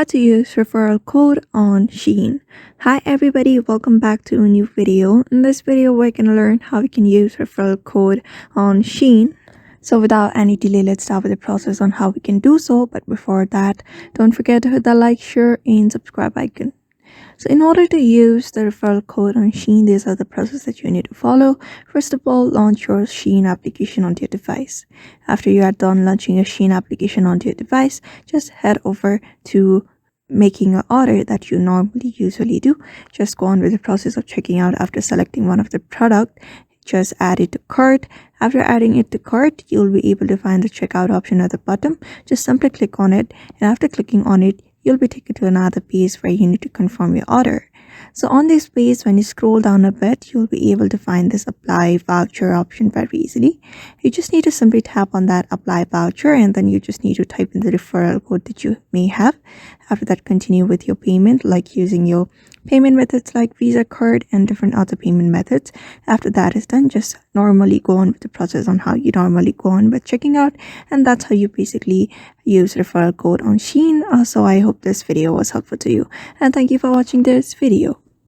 How to use referral code on Shein. Hi everybody, welcome back to a new video. In this video we're going to learn how we can use referral code on Shein. So without any delay, let's start with the process on how we can do so. But before that, don't forget to hit the like, share and subscribe icon. So in order to use the referral code on Shein, these are the process that you need to follow. First of all, launch your Shein application onto your device. After you are done launching your Shein application onto your device, just head over to making an order that you normally usually do. Just go on with the process of checking out. After selecting one of the product, just add it to cart. After adding it to cart, you'll be able to find the checkout option at the bottom. Just simply click on it, and after clicking on it, you'll be taken to another page where you need to confirm your order. So on this page, when you scroll down a bit, you'll be able to find this apply voucher option very easily. You just need to simply tap on that apply voucher, and then you just need to type in the referral code that you may have. After that, continue with your payment, like using your payment methods like Visa card and different other payment methods. After that is done, just normally go on with the process on how you normally go on with checking out, and that's how you basically use referral code on Shein. So I hope this video was helpful to you, and thank you for watching this video.